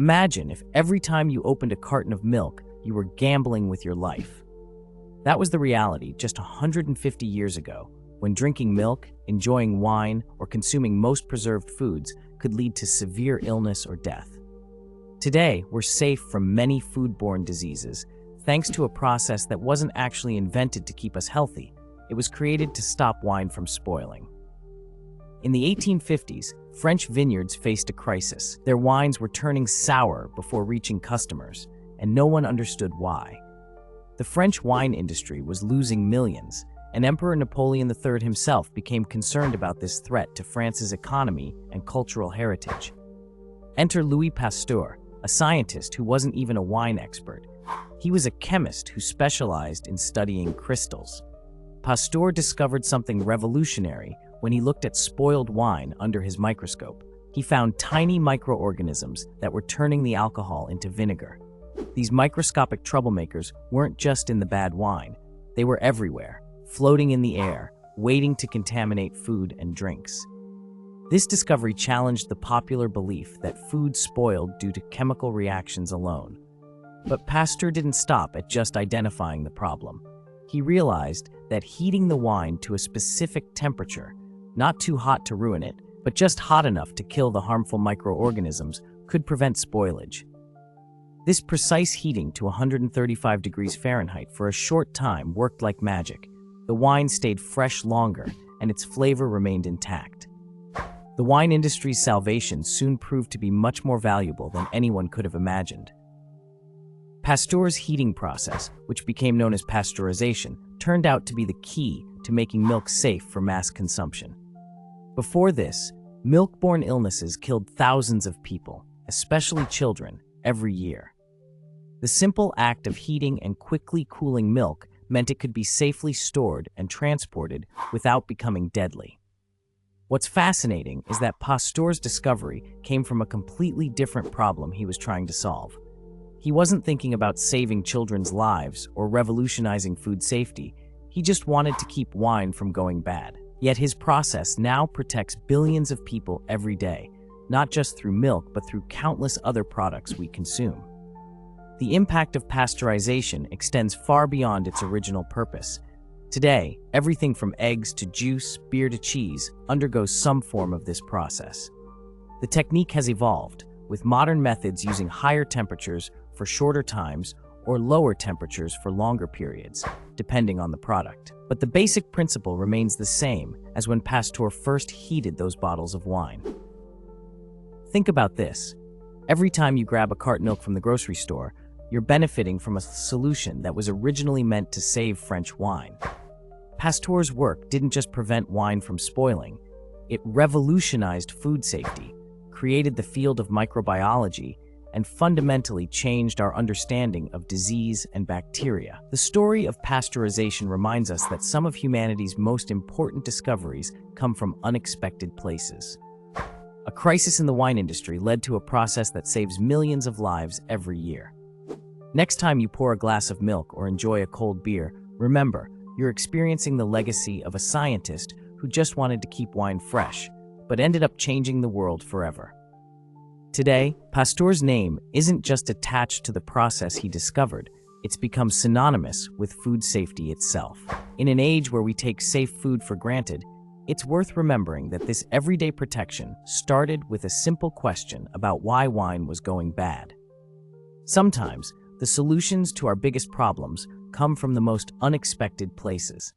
Imagine if every time you opened a carton of milk, you were gambling with your life. That was the reality just 150 years ago, when drinking milk, enjoying wine, or consuming most preserved foods could lead to severe illness or death. Today, we're safe from many foodborne diseases, thanks to a process that wasn't actually invented to keep us healthy. It was created to stop wine from spoiling. In the 1850s, French vineyards faced a crisis. Their wines were turning sour before reaching customers, and no one understood why. The French wine industry was losing millions, and Emperor Napoleon III himself became concerned about this threat to France's economy and cultural heritage. Enter Louis Pasteur, a scientist who wasn't even a wine expert. He was a chemist who specialized in studying crystals. Pasteur discovered something revolutionary when he looked at spoiled wine under his microscope. He found tiny microorganisms that were turning the alcohol into vinegar. These microscopic troublemakers weren't just in the bad wine. They were everywhere, floating in the air, waiting to contaminate food and drinks. This discovery challenged the popular belief that food spoiled due to chemical reactions alone. But Pasteur didn't stop at just identifying the problem. He realized that heating the wine to a specific temperature, not too hot to ruin it, but just hot enough to kill the harmful microorganisms, could prevent spoilage. This precise heating to 135 degrees Fahrenheit for a short time worked like magic. The wine stayed fresh longer, and its flavor remained intact. The wine industry's salvation soon proved to be much more valuable than anyone could have imagined. Pasteur's heating process, which became known as pasteurization, turned out to be the key to making milk safe for mass consumption. Before this, milk-borne illnesses killed thousands of people, especially children, every year. The simple act of heating and quickly cooling milk meant it could be safely stored and transported without becoming deadly. What's fascinating is that Pasteur's discovery came from a completely different problem he was trying to solve. He wasn't thinking about saving children's lives or revolutionizing food safety. He just wanted to keep wine from going bad. Yet his process now protects billions of people every day, not just through milk, but through countless other products we consume. The impact of pasteurization extends far beyond its original purpose. Today, everything from eggs to juice, beer to cheese undergoes some form of this process. The technique has evolved, with modern methods using higher temperatures for shorter times or lower temperatures for longer periods, depending on the product. But the basic principle remains the same as when Pasteur first heated those bottles of wine. Think about this. Every time you grab a carton milk from the grocery store, you're benefiting from a solution that was originally meant to save French wine. Pasteur's work didn't just prevent wine from spoiling, it revolutionized food safety, created the field of microbiology, and fundamentally changed our understanding of disease and bacteria. The story of pasteurization reminds us that some of humanity's most important discoveries come from unexpected places. A crisis in the wine industry led to a process that saves millions of lives every year. Next time you pour a glass of milk or enjoy a cold beer, remember, you're experiencing the legacy of a scientist who just wanted to keep wine fresh, but ended up changing the world forever. Today, Pasteur's name isn't just attached to the process he discovered, it's become synonymous with food safety itself. In an age where we take safe food for granted, it's worth remembering that this everyday protection started with a simple question about why wine was going bad. Sometimes, the solutions to our biggest problems come from the most unexpected places.